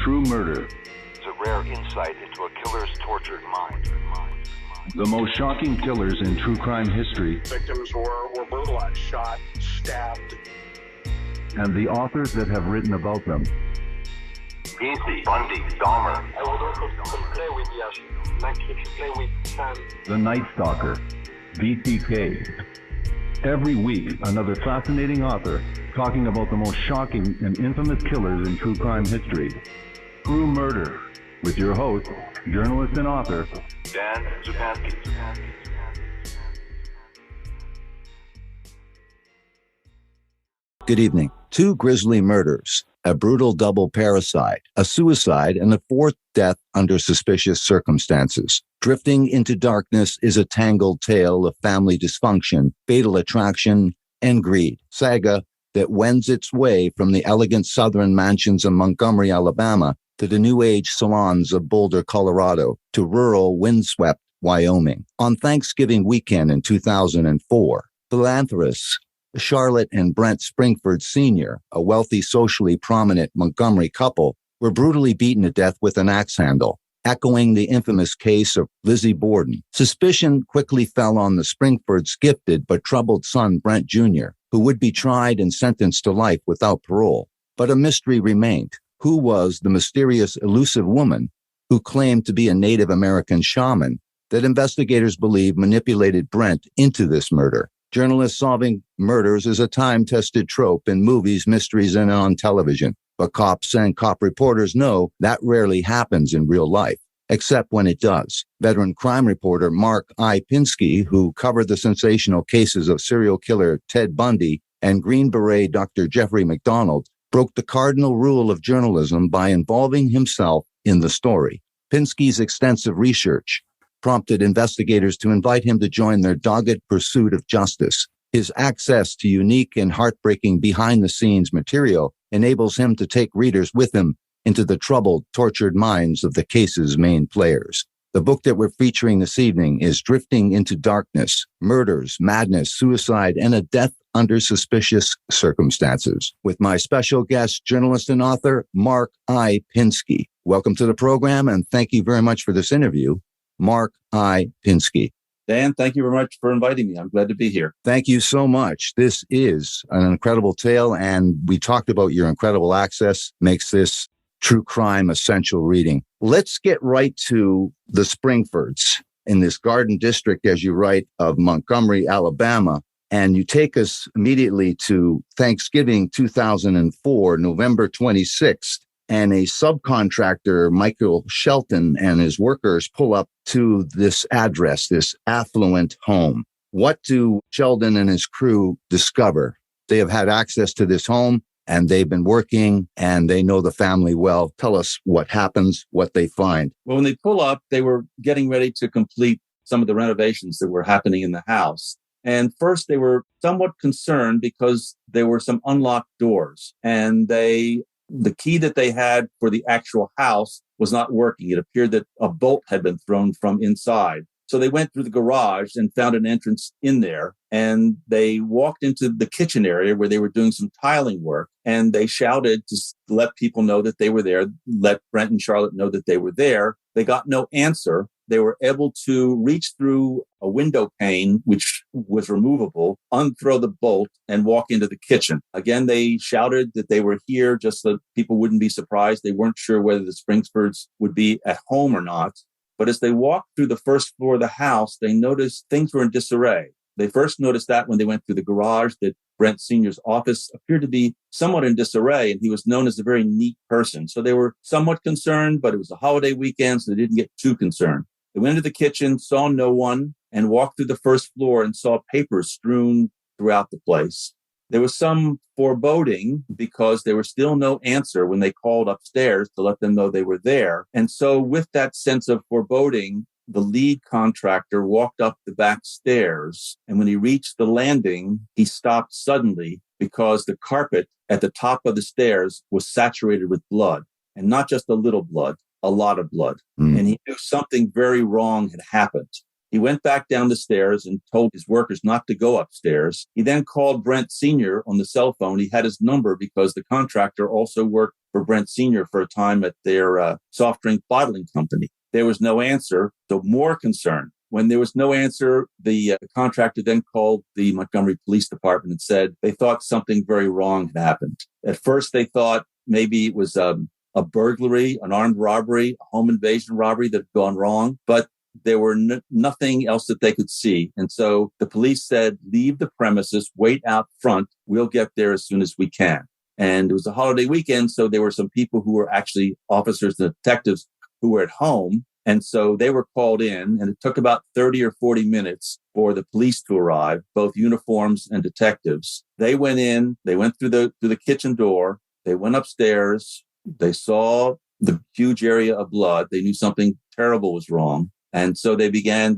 True Murder. It's a rare insight into a killer's tortured mind. The most shocking killers in true crime history. Victims were brutalized, shot, stabbed. And the authors that have written about them. Pinsky, Bundy, Dahmer. I would also play with Yash, like if you play with sand. The Night Stalker, BTK. Every week, another fascinating author talking about the most shocking and infamous killers in true crime history. True Murder, with your host, journalist and author, Dan Zupansky. Good evening. Two grisly murders, a brutal double parricide, a suicide, and a fourth death under suspicious circumstances. Drifting into Darkness is a tangled tale of family dysfunction, fatal attraction, and greed. Saga that wends its way from the elegant southern mansions of Montgomery, Alabama, to the New Age salons of Boulder, Colorado, to rural, windswept Wyoming. On Thanksgiving weekend in 2004, philanthropists Charlotte and Brent Springford Sr., a wealthy, socially prominent Montgomery couple, were brutally beaten to death with an axe handle, echoing the infamous case of Lizzie Borden. Suspicion quickly fell on the Springfords' gifted but troubled son, Brent Jr., who would be tried and sentenced to life without parole. But a mystery remained. Who was the mysterious, elusive woman who claimed to be a Native American shaman that investigators believe manipulated Brent into this murder? Journalists solving murders is a time-tested trope in movies, mysteries, and on television. But cops and cop reporters know that rarely happens in real life, except when it does. Veteran crime reporter Mark I. Pinsky, who covered the sensational cases of serial killer Ted Bundy and Green Beret Dr. Jeffrey McDonald, broke the cardinal rule of journalism by involving himself in the story. Pinsky's extensive research prompted investigators to invite him to join their dogged pursuit of justice. His access to unique and heartbreaking behind-the-scenes material enables him to take readers with him into the troubled, tortured minds of the case's main players. The book that we're featuring this evening is Drifting into Darkness, Murders, Madness, Suicide, and a Death Under Suspicious Circumstances, with my special guest, journalist and author, Mark I. Pinsky. Welcome to the program, and thank you very much for this interview, Mark I. Pinsky. Dan, thank you very much for inviting me. I'm glad to be here. Thank you so much. This is an incredible tale, and we talked about your incredible access makes this true crime essential reading. Let's get right to the Springfords in this Garden District, as you write, of Montgomery, Alabama. And you take us immediately to Thanksgiving 2004, November 26th. And a subcontractor, Michael Shelton, and his workers pull up to this address, this affluent home. What do Sheldon and his crew discover? They have had access to this home, and they've been working, and they know the family well. Tell us what happens, what they find. Well, when they pull up, they were getting ready to complete some of the renovations that were happening in the house. And first, they were somewhat concerned because there were some unlocked doors, and the key that they had for the actual house was not working. It appeared that a bolt had been thrown from inside. So they went through the garage and found an entrance in there. And they walked into the kitchen area where they were doing some tiling work. And they shouted to let people know that they were there, let Brent and Charlotte know that they were there. They got no answer. They were able to reach through a window pane, which was removable, unthrow the bolt, and walk into the kitchen. Again, they shouted that they were here just so people wouldn't be surprised. They weren't sure whether the Springfords would be at home or not. But as they walked through the first floor of the house, they noticed things were in disarray. They first noticed that when they went through the garage, that Brent Sr.'s office appeared to be somewhat in disarray, and he was known as a very neat person. So they were somewhat concerned, but it was a holiday weekend, so they didn't get too concerned. They went into the kitchen, saw no one, and walked through the first floor and saw papers strewn throughout the place. There was some foreboding because there was still no answer when they called upstairs to let them know they were there. And so with that sense of foreboding, the lead contractor walked up the back stairs. And when he reached the landing, he stopped suddenly because the carpet at the top of the stairs was saturated with blood, and not just a little blood. A lot of blood. And he knew something very wrong had happened. He went back down the stairs and told his workers not to go upstairs. He then called Brent Sr. on the cell phone. He had his number because the contractor also worked for Brent Sr. for a time at their soft drink bottling company. There was no answer, so more concern. When there was no answer, the contractor then called the Montgomery Police Department and said they thought something very wrong had happened. At first, they thought maybe it was a burglary, an armed robbery, a home invasion robbery that had gone wrong, but there were nothing else that they could see. And so the police said, leave the premises, wait out front. We'll get there as soon as we can. And it was a holiday weekend, so there were some people who were actually officers and detectives who were at home. And so they were called in, and it took about 30 or 40 minutes for the police to arrive, both uniforms and detectives. They went in, they went through the kitchen door, they went upstairs, they saw the huge area of blood. They knew something terrible was wrong. And so they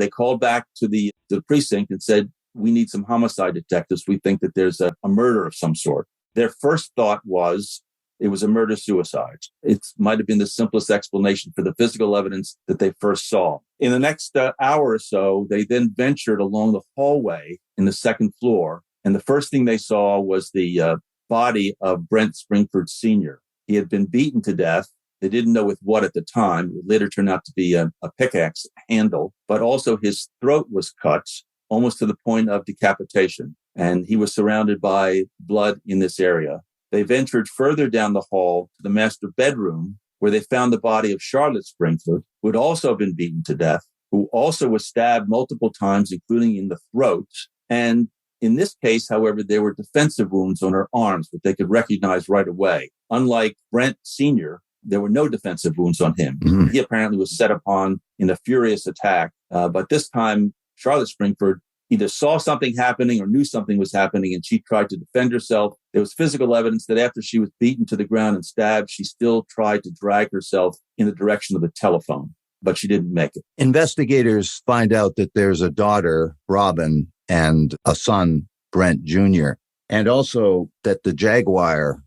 called back to the precinct and said, we need some homicide detectives. We think that there's a murder of some sort. Their first thought was it was a murder-suicide. It might have been the simplest explanation for the physical evidence that they first saw. In the next hour or so, they then ventured along the hallway in the second floor. And the first thing they saw was the body of Brent Springford Sr. He had been beaten to death. They didn't know with what at the time. It would later turn out to be a pickaxe handle, but also his throat was cut almost to the point of decapitation. And he was surrounded by blood in this area. They ventured further down the hall to the master bedroom, where they found the body of Charlotte Springford, who had also been beaten to death, who also was stabbed multiple times, including in the throat. And in this case, however, there were defensive wounds on her arms that they could recognize right away. Unlike Brent Sr., there were no defensive wounds on him. Mm-hmm. He apparently was set upon in a furious attack. But this time, Charlotte Springford either saw something happening or knew something was happening, and she tried to defend herself. There was physical evidence that after she was beaten to the ground and stabbed, she still tried to drag herself in the direction of the telephone, but she didn't make it. Investigators find out that there's a daughter, Robin, and a son, Brent Jr., and also that the Jaguar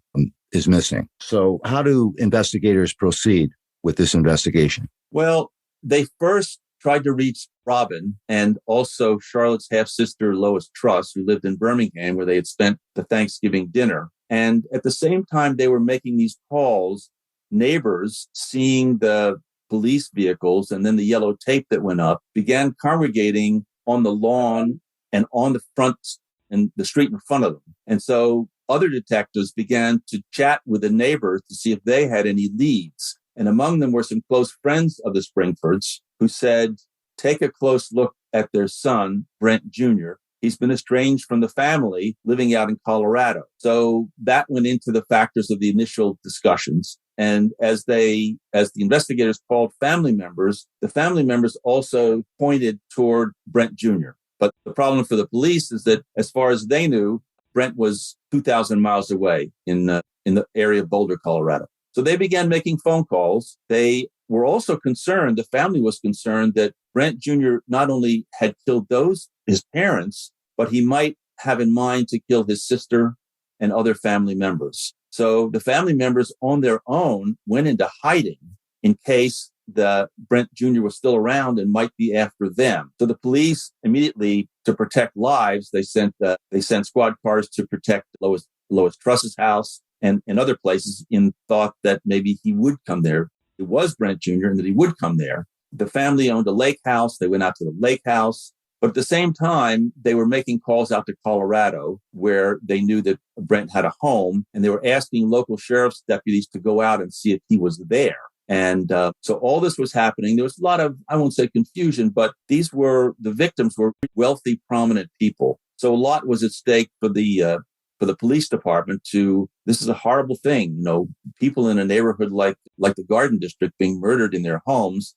is missing. So how do investigators proceed with this investigation? Well, they first tried to reach Robin and also Charlotte's half-sister, Lois Truss, who lived in Birmingham, where they had spent the Thanksgiving dinner. And at the same time they were making these calls, neighbors, seeing the police vehicles and then the yellow tape that went up, began congregating on the lawn and on the front and the street in front of them. And so other detectives began to chat with the neighbors to see if they had any leads. And among them were some close friends of the Springfords who said, take a close look at their son, Brent Jr. He's been estranged from the family living out in Colorado. So that went into the factors of the initial discussions. And as the investigators called family members, the family members also pointed toward Brent Jr. But the problem for the police is that as far as they knew, Brent was 2,000 miles away in the area of Boulder, Colorado. So they began making phone calls. They were also concerned, the family was concerned that Brent Jr. not only had killed his parents, but he might have in mind to kill his sister and other family members. So the family members on their own went into hiding in case the Brent Jr. was still around and might be after them. So the police immediately, to protect lives, they sent squad cars to protect Lois Truss's house and other places in thought that maybe he would come there. It was Brent Jr. and that he would come there. The family owned a lake house. They went out to the lake house. But at the same time, they were making calls out to Colorado where they knew that Brent had a home, and they were asking local sheriff's deputies to go out and see if he was there. And so all this was happening. There was a lot of, I won't say confusion, but the victims were wealthy, prominent people. So a lot was at stake for the police department this is a horrible thing. You know, people in a neighborhood like the Garden District being murdered in their homes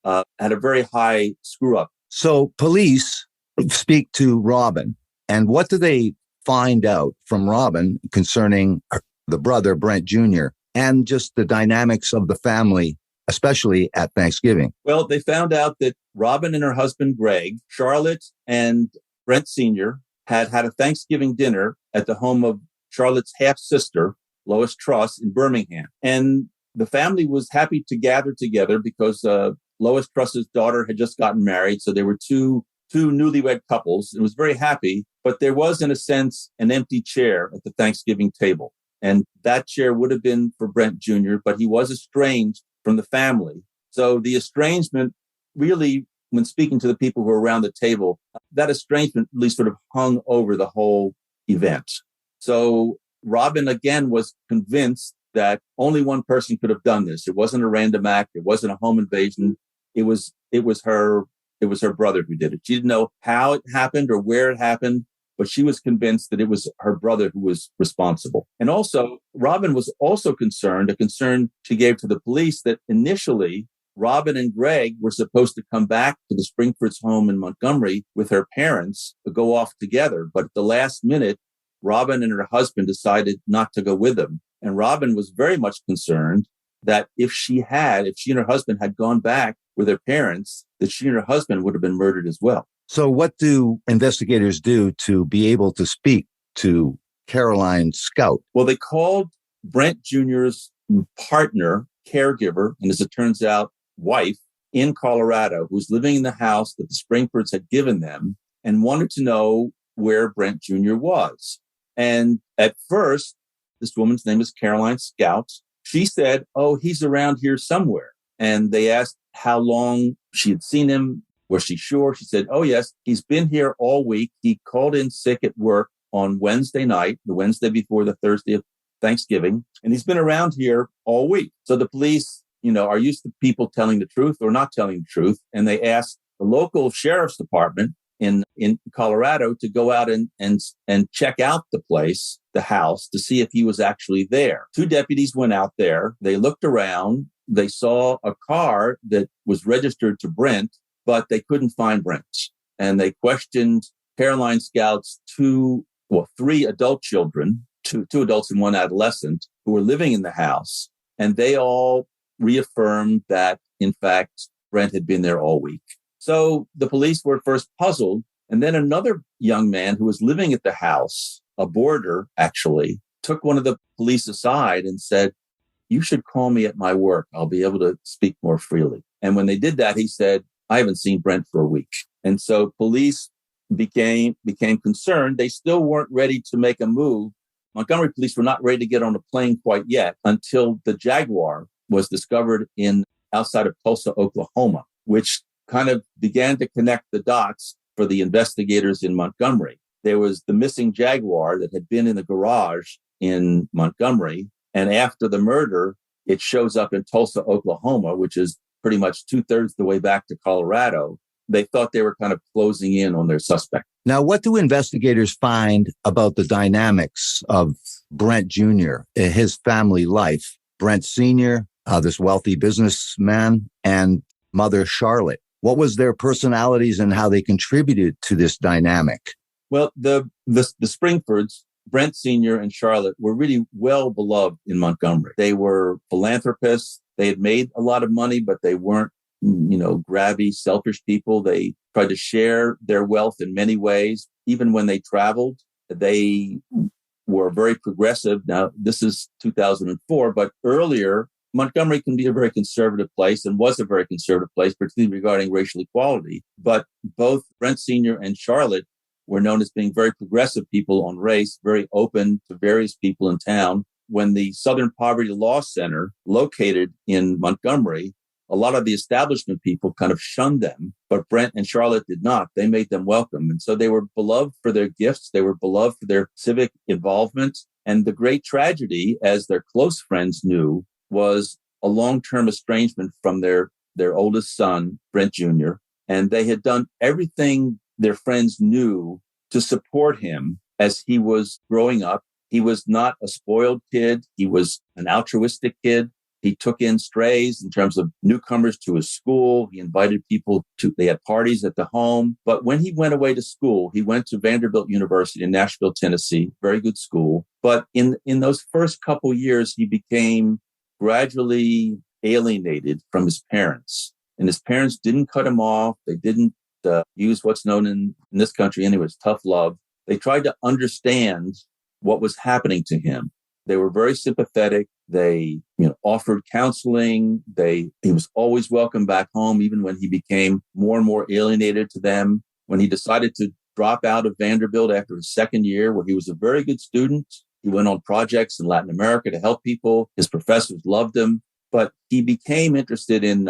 had a very high screw up. So police speak to Robin, and what do they find out from Robin concerning the brother, Brent Jr., and just the dynamics of the family, especially at Thanksgiving? Well, they found out that Robin and her husband, Greg, Charlotte and Brent Sr. had a Thanksgiving dinner at the home of Charlotte's half-sister, Lois Truss, in Birmingham. And the family was happy to gather together because Lois Truss's daughter had just gotten married. So there were two newlywed couples. It was very happy, but there was, in a sense, an empty chair at the Thanksgiving table. And that chair would have been for Brent Jr., but he was estranged from the family. So the estrangement really, when speaking to the people who were around the table, that estrangement really sort of hung over the whole event. So Robin, again, was convinced that only one person could have done this. It wasn't a random act. It wasn't a home invasion. It was her brother who did it. She didn't know how it happened or where it happened, but she was convinced that it was her brother who was responsible. And also, Robin was also concerned, a concern she gave to the police, that initially Robin and Greg were supposed to come back to the Springford's home in Montgomery with her parents to go off together. But at the last minute, Robin and her husband decided not to go with them. And Robin was very much concerned that if she and her husband had gone back with their parents, that she and her husband would have been murdered as well. So what do investigators do to be able to speak to Caroline Scout? Well, they called Brent Jr.'s partner, caregiver, and as it turns out, wife in Colorado, who's living in the house that the Springfords had given them, and wanted to know where Brent Jr. was. And at first, this woman's name is Caroline Scout. She said, "Oh, he's around here somewhere." And they asked how long she had seen him. Was she sure? She said, "Oh, yes, he's been here all week. He called in sick at work on Wednesday night, the Wednesday before the Thursday of Thanksgiving. And he's been around here all week." So the police, are used to people telling the truth or not telling the truth. And they asked the local sheriff's department in Colorado to go out and check out the place, the house, to see if he was actually there. 2 deputies went out there. They looked around. They saw a car that was registered to Brent, but they couldn't find Brent. And they questioned Caroline Scout's 3 adult children, two adults and 1 adolescent, who were living in the house. And they all reaffirmed that, in fact, Brent had been there all week. So the police were at first puzzled. And then another young man who was living at the house, a boarder actually, took one of the police aside and said, "You should call me at my work. I'll be able to speak more freely." And when they did that, he said, "I haven't seen Brent for a week." And so police became concerned. They still weren't ready to make a move. Montgomery police were not ready to get on a plane quite yet until the Jaguar was discovered outside of Tulsa, Oklahoma, which kind of began to connect the dots for the investigators in Montgomery. There was the missing Jaguar that had been in the garage in Montgomery. And after the murder, it shows up in Tulsa, Oklahoma, which is pretty much 2/3 the way back to Colorado. They thought they were kind of closing in on their suspect. Now, what do investigators find about the dynamics of Brent Jr., his family life? Brent Sr., this wealthy businessman, and mother Charlotte. What was their personalities and how they contributed to this dynamic? Well, the Springfords, Brent Sr. and Charlotte, were really well beloved in Montgomery. They were philanthropists. They had made a lot of money, but they weren't, grabby, selfish people. They tried to share their wealth in many ways. Even when they traveled, they were very progressive. Now, this is 2004, but earlier, Montgomery can be a very conservative place and was a very conservative place, particularly regarding racial equality. But both Brent Sr. and Charlotte were known as being very progressive people on race, very open to various people in town. When the Southern Poverty Law Center located in Montgomery, a lot of the establishment people kind of shunned them, but Brent and Charlotte did not. They made them welcome. And so they were beloved for their gifts. They were beloved for their civic involvement. And the great tragedy, as their close friends knew, was a long-term estrangement from their oldest son, Brent Jr. And they had done everything their friends knew to support him as he was growing up. He was not a spoiled kid. He was an altruistic kid. He took in strays in terms of newcomers to his school. He invited people they had parties at the home. But when he went away to school, he went to Vanderbilt University in Nashville, Tennessee, very good school. But in those first couple years, he became gradually alienated from his parents. And his parents didn't cut him off. They didn't use what's known in this country anyways, tough love. They tried to understand what was happening to him. They were very sympathetic. They, offered counseling. He was always welcome back home, even when he became more and more alienated to them. When he decided to drop out of Vanderbilt after his second year, where he was a very good student, He went on projects in Latin America to help people. His professors loved him, but he became interested in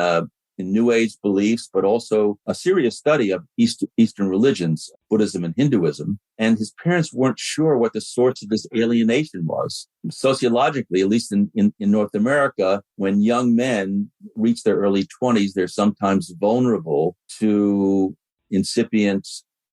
New Age beliefs, but also a serious study of Eastern religions, Buddhism and Hinduism. And his parents weren't sure what the source of this alienation was. Sociologically, at least in North America, when young men reach their early 20s, they're sometimes vulnerable to incipient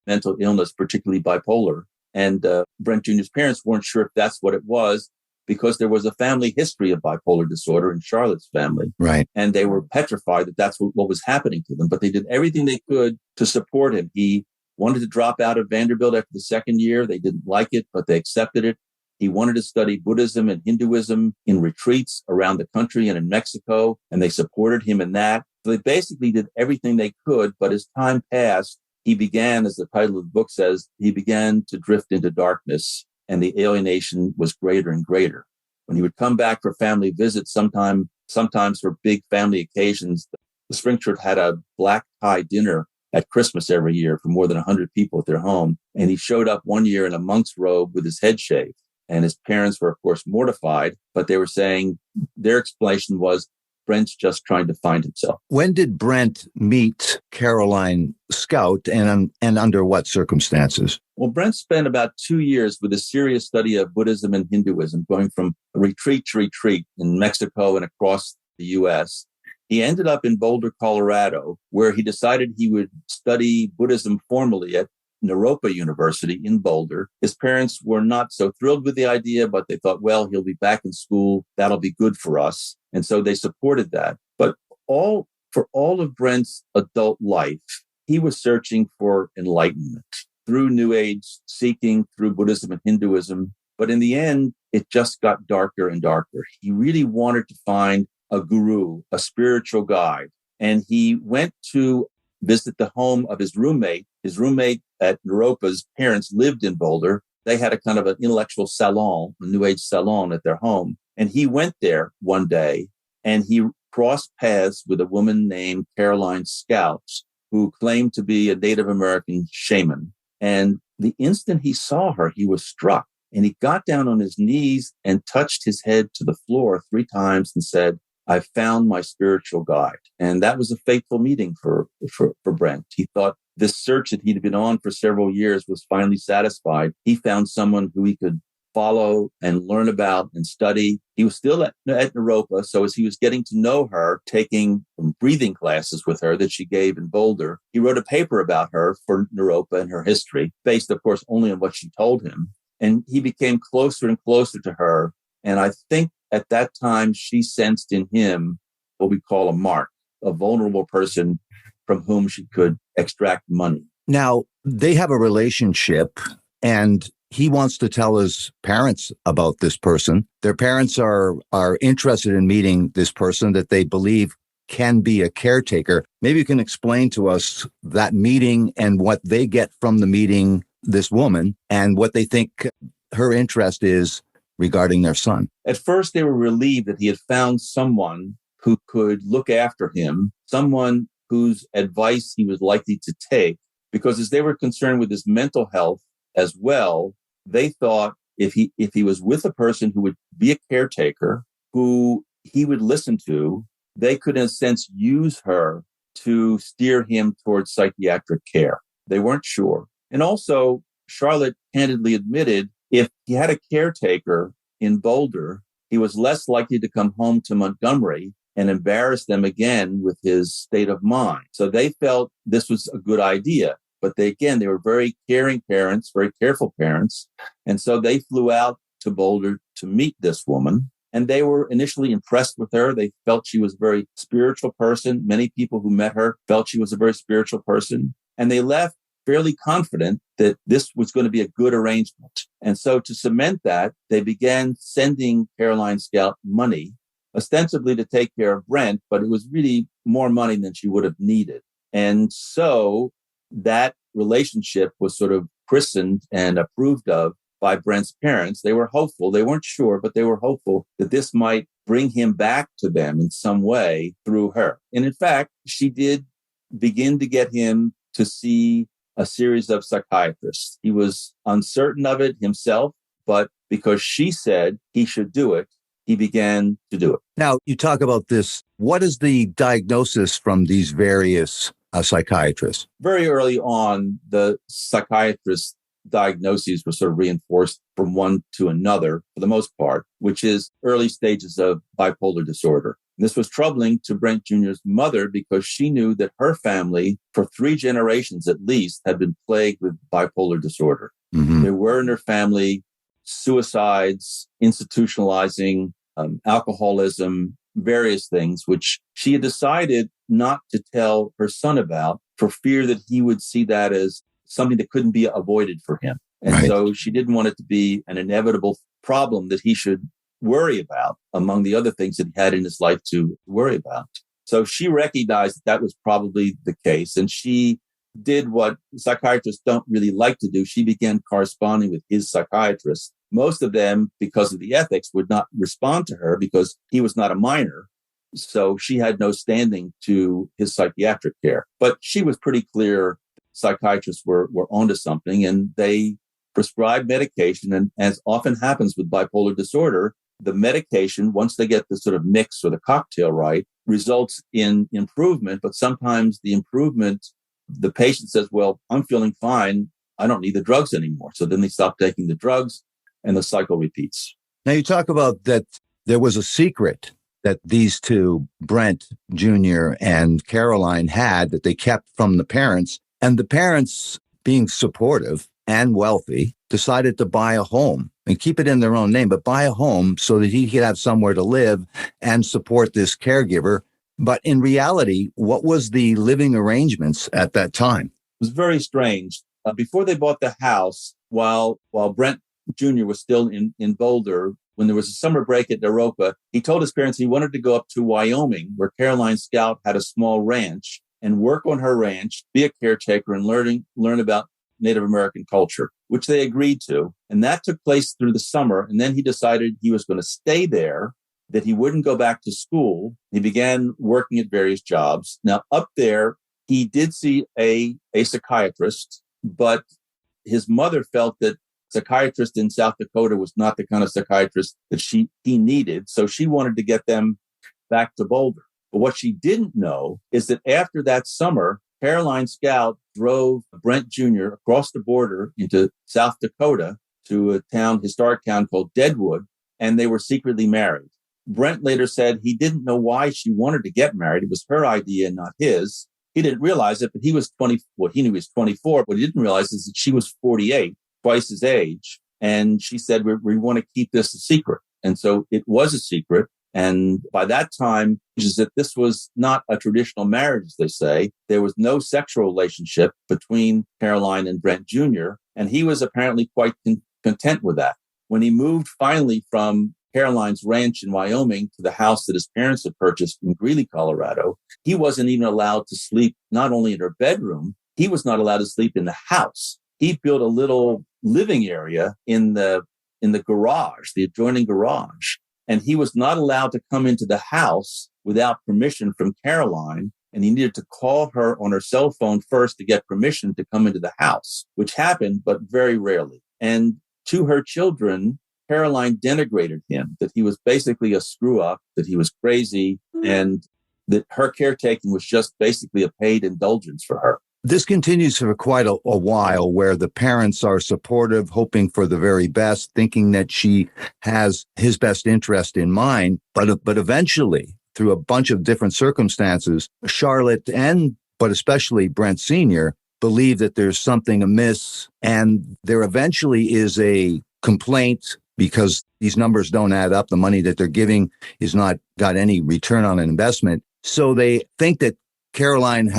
mental illness, particularly bipolar. And Brent Jr.'s parents weren't sure if that's what it was, because there was a family history of bipolar disorder in Charlotte's family. Right. And they were petrified that that's what was happening to them. But they did everything they could to support him. He wanted to drop out of Vanderbilt after the second year. They didn't like it, but they accepted it. He wanted to study Buddhism and Hinduism in retreats around the country and in Mexico, and they supported him in that. So they basically did everything they could. But as time passed, he began, as the title of the book says, he began to drift into darkness, and the alienation was greater and greater. When he would come back for family visits, sometimes for big family occasions, the Spreaker had a black tie dinner at Christmas every year for more than 100 people at their home. And he showed up one year in a monk's robe with his head shaved. And his parents were, of course, mortified, but they were saying their explanation was, Brent's just trying to find himself. When did Brent meet Caroline Scout, and under what circumstances? Well, Brent spent about 2 years with a serious study of Buddhism and Hinduism, going from retreat to retreat in Mexico and across the U.S. He ended up in Boulder, Colorado, where he decided he would study Buddhism formally at Naropa University in Boulder. His parents were not so thrilled with the idea, but they thought, well, he'll be back in school. That'll be good for us. And so they supported that. But for all of Brent's adult life, he was searching for enlightenment through New Age seeking, through Buddhism and Hinduism. But in the end, it just got darker and darker. He really wanted to find a guru, a spiritual guide. And he went to visit the home of his roommate. His roommate at Naropa's parents lived in Boulder. They had a kind of an intellectual salon, a New Age salon at their home. And he went there one day and he crossed paths with a woman named Caroline Scout, who claimed to be a Native American shaman. And the instant he saw her, he was struck. And he got down on his knees and touched his head to the floor 3 times and said, I found my spiritual guide. And that was a fateful meeting for Brent. He thought this search that he'd been on for several years was finally satisfied. He found someone who he could follow and learn about and study. He was still at Naropa. So as he was getting to know her, taking breathing classes with her that she gave in Boulder, he wrote a paper about her for Naropa and her history, based, of course, only on what she told him. And he became closer and closer to her. And I think at that time, she sensed in him what we call a mark, a vulnerable person from whom she could extract money. Now, they have a relationship, and he wants to tell his parents about this person. Their parents are interested in meeting this person that they believe can be a caretaker. Maybe you can explain to us that meeting and what they get from the meeting, this woman, and what they think her interest is regarding their son. At first, they were relieved that he had found someone who could look after him, someone whose advice he was likely to take, because as they were concerned with his mental health as well, they thought if he was with a person who would be a caretaker, who he would listen to, they could in a sense use her to steer him towards psychiatric care. They weren't sure. And also, Charlotte candidly admitted if he had a caretaker in Boulder, he was less likely to come home to Montgomery and embarrass them again with his state of mind. So they felt this was a good idea. But they were very caring parents, very careful parents. And so they flew out to Boulder to meet this woman. And they were initially impressed with her. They felt she was a very spiritual person. Many people who met her felt she was a very spiritual person. And they left fairly confident that this was going to be a good arrangement. And so to cement that, they began sending Caroline Scout money, ostensibly to take care of Brent, but it was really more money than she would have needed. And so that relationship was sort of christened and approved of by Brent's parents. They were hopeful. They weren't sure, but they were hopeful that this might bring him back to them in some way through her. And in fact, she did begin to get him to see a series of psychiatrists. He was uncertain of it himself, but because she said he should do it, he began to do it. Now, you talk about this. What is the diagnosis from these various psychiatrists? Very early on, the psychiatrist's diagnoses were sort of reinforced from one to another, for the most part, which is early stages of bipolar disorder. And this was troubling to Brent Jr.'s mother because she knew that her family, for 3 generations at least, had been plagued with bipolar disorder. Mm-hmm. There were in her family suicides, institutionalizing, alcoholism, various things, which she had decided not to tell her son about for fear that he would see that as something that couldn't be avoided for him. And right. So she didn't want it to be an inevitable problem that he should worry about among the other things that he had in his life to worry about. So she recognized that was probably the case. And she did what psychiatrists don't really like to do. She began corresponding with his psychiatrists. Most of them, because of the ethics, would not respond to her because he was not a minor. So she had no standing to his psychiatric care. But she was pretty clear psychiatrists were onto something, and they prescribed medication. And as often happens with bipolar disorder, the medication, once they get the sort of mix or the cocktail right, results in improvement. But sometimes the improvement, the patient says, well, I'm feeling fine. I don't need the drugs anymore. So then they stop taking the drugs and the cycle repeats. Now you talk about that there was a secret that these two, Brent Jr. and Caroline, had that they kept from the parents. And the parents, being supportive and wealthy, decided to buy a home and keep it in their own name, but buy a home so that he could have somewhere to live and support this caregiver. But in reality, what was the living arrangements at that time? It was very strange. Before they bought the house, while Brent Jr. was still in Boulder, when there was a summer break at Naropa, he told his parents he wanted to go up to Wyoming, where Caroline Scout had a small ranch, and work on her ranch, be a caretaker, and learn about Native American culture, which they agreed to. And that took place through the summer. And then he decided he was going to stay there, that he wouldn't go back to school. He began working at various jobs. Now, up there, he did see a psychiatrist, but his mother felt that psychiatrist in South Dakota was not the kind of psychiatrist that he needed. So she wanted to get them back to Boulder. But what she didn't know is that after that summer, Caroline Scout drove Brent Jr. across the border into South Dakota to a historic town called Deadwood, and they were secretly married. Brent later said he didn't know why she wanted to get married. It was her idea, not his. He didn't realize it, but he was 20. Well, he knew he was 24. What he didn't realize is that she was 48, twice his age. And she said, we want to keep this a secret. And so it was a secret. And by that time, which is that this was not a traditional marriage, as they say. There was no sexual relationship between Caroline and Brent Jr. And he was apparently quite content with that. When he moved finally from Caroline's ranch in Wyoming to the house that his parents had purchased in Greeley, Colorado, he wasn't even allowed to sleep not only in her bedroom, he was not allowed to sleep in the house. He built a little living area in the garage, the adjoining garage. And he was not allowed to come into the house without permission from Caroline. And he needed to call her on her cell phone first to get permission to come into the house, which happened, but very rarely. And to her children, Caroline denigrated him, that he was basically a screw up, that he was crazy, and that her caretaking was just basically a paid indulgence for her. This continues for quite a while, where the parents are supportive, hoping for the very best, thinking that she has his best interest in mind. But eventually, through a bunch of different circumstances, Charlotte but especially Brent Sr. believe that there's something amiss. And there eventually is a complaint because these numbers don't add up. The money that they're giving is not got any return on an investment. So they think that Caroline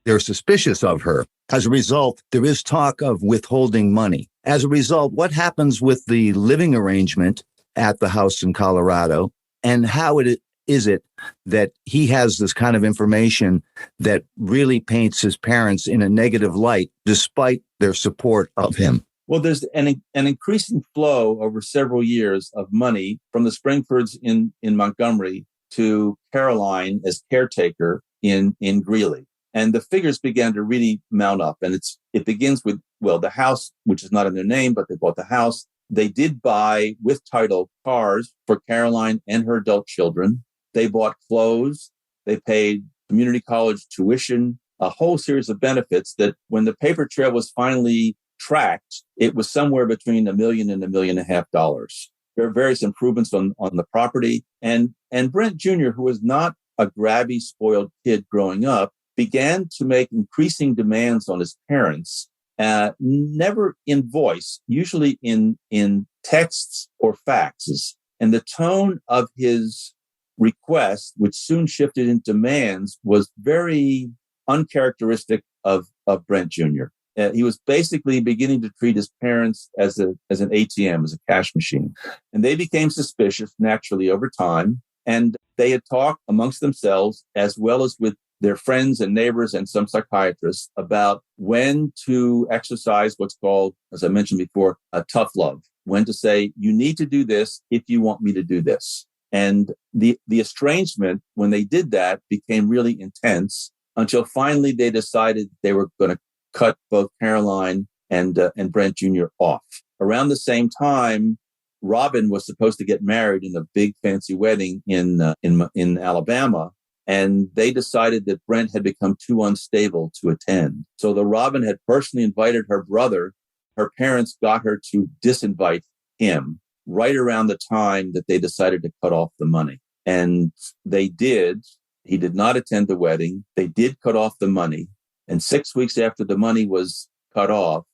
they're suspicious of her. As a result, there is talk of withholding money. As a result, what happens with the living arrangement at the house in Colorado, and how is it that he has this kind of information that really paints his parents in a negative light, despite their support of him? Well, there's an increasing flow over several years of money from the Springfords in Montgomery to Caroline as caretaker in Greeley. And the figures began to really mount up. And it begins with, the house, which is not in their name, but they bought the house. They did buy with title cars for Caroline and her adult children. They bought clothes. They paid community college tuition, a whole series of benefits that when the paper trail was finally tracked, it was somewhere between $1 million and $1.5 million. There are various improvements on the property. And Brent Jr., who was not a grabby, spoiled kid growing up, began to make increasing demands on his parents, never in voice, usually in texts or faxes. And the tone of his request, which soon shifted into demands, was very uncharacteristic of Brent Jr. He was basically beginning to treat his parents as an ATM, as a cash machine. And they became suspicious naturally over time. And they had talked amongst themselves, as well as with their friends and neighbors and some psychiatrists, about when to exercise what's called, as I mentioned before, a tough love. When to say, you need to do this if you want me to do this. And the estrangement, when they did that, became really intense until finally they decided they were going to cut both Caroline and Brent Jr. off. Around the same time, Robin was supposed to get married in a big fancy wedding in Alabama, and they decided that Brent had become too unstable to attend. So though Robin had personally invited her brother, her parents got her to disinvite him right around the time that they decided to cut off the money. And they did. He did not attend the wedding. They did cut off the money. And 6 weeks after the money was cut off,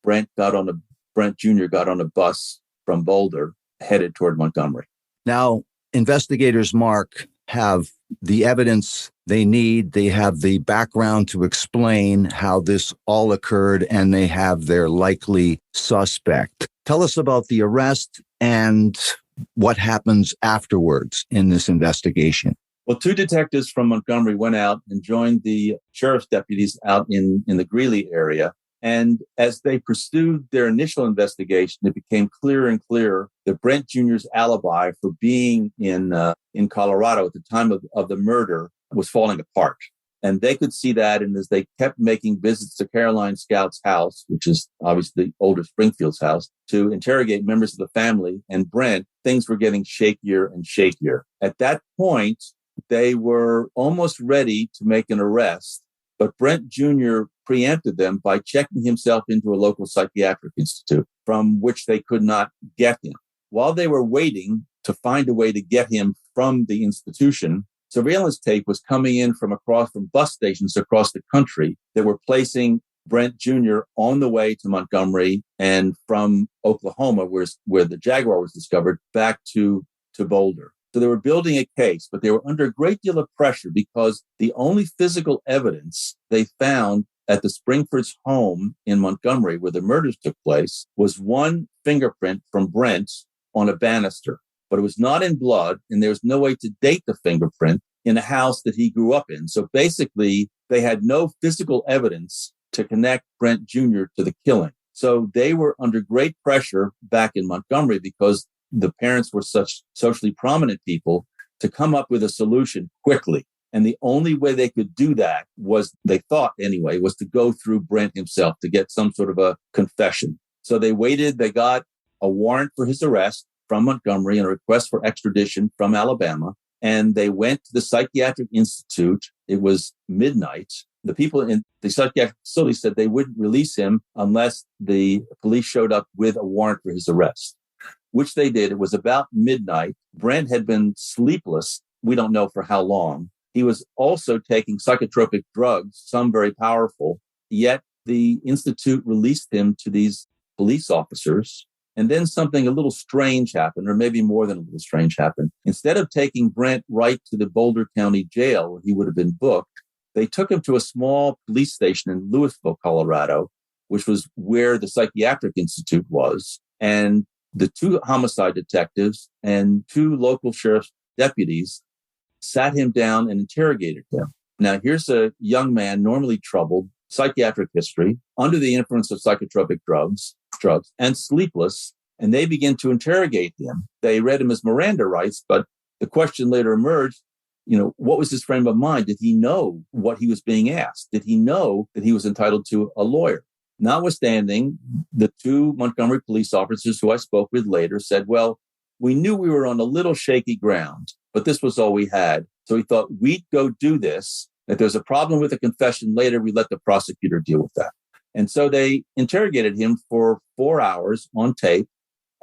Brent Jr. got on a bus from Boulder, headed toward Montgomery. Now, investigators, Mark, have the evidence they need. They have the background to explain how this all occurred, and they have their likely suspect. Tell us about the arrest and what happens afterwards in this investigation. Well, 2 detectives from Montgomery went out and joined the sheriff's deputies out in the Greeley area. And as they pursued their initial investigation, it became clearer and clearer that Brent Jr.'s alibi for being in Colorado at the time of the murder was falling apart. And they could see that. And as they kept making visits to Caroline Scout's house, which is obviously the older Springfield's house, to interrogate members of the family and Brent, things were getting shakier and shakier. At that point, they were almost ready to make an arrest, but Brent Jr. preempted them by checking himself into a local psychiatric institute from which they could not get him. While they were waiting to find a way to get him from the institution, surveillance tape was coming in from bus stations across the country that were placing Brent Jr. on the way to Montgomery and from Oklahoma, where the Jaguar was discovered, back to Boulder. So they were building a case, but they were under a great deal of pressure because the only physical evidence they found at the Springford's home in Montgomery, where the murders took place, was one fingerprint from Brent on a banister. But it was not in blood, and there was no way to date the fingerprint in a house that he grew up in. So basically, they had no physical evidence to connect Brent Jr. to the killing. So they were under great pressure back in Montgomery because the parents were such socially prominent people to come up with a solution quickly. And the only way they could do that was, they thought anyway, was to go through Brent himself to get some sort of a confession. So they waited. They got a warrant for his arrest from Montgomery and a request for extradition from Alabama. And they went to the psychiatric institute. It was midnight. The people in the psychiatric facility said they wouldn't release him unless the police showed up with a warrant for his arrest, which they did. It was about midnight. Brent had been sleepless. We don't know for how long. He was also taking psychotropic drugs, some very powerful, yet the institute released him to these police officers. And then something a little strange happened, or maybe more than a little strange happened. Instead of taking Brent right to the Boulder County Jail, where he would have been booked, they took him to a small police station in Louisville, Colorado, which was where the Psychiatric Institute was. And the 2 homicide detectives and 2 local sheriff's deputies sat him down and interrogated him. Now, here's a young man, normally troubled, psychiatric history, under the influence of psychotropic drugs, and sleepless, and they began to interrogate him. They read him his Miranda rights, but the question later emerged, what was his frame of mind? Did he know what he was being asked? Did he know that he was entitled to a lawyer? Notwithstanding, the two Montgomery police officers who I spoke with later said, well, we knew we were on a little shaky ground, but this was all we had. So we thought we'd go do this. If there's a problem with the confession later, we let the prosecutor deal with that. And so they interrogated him for 4 hours on tape,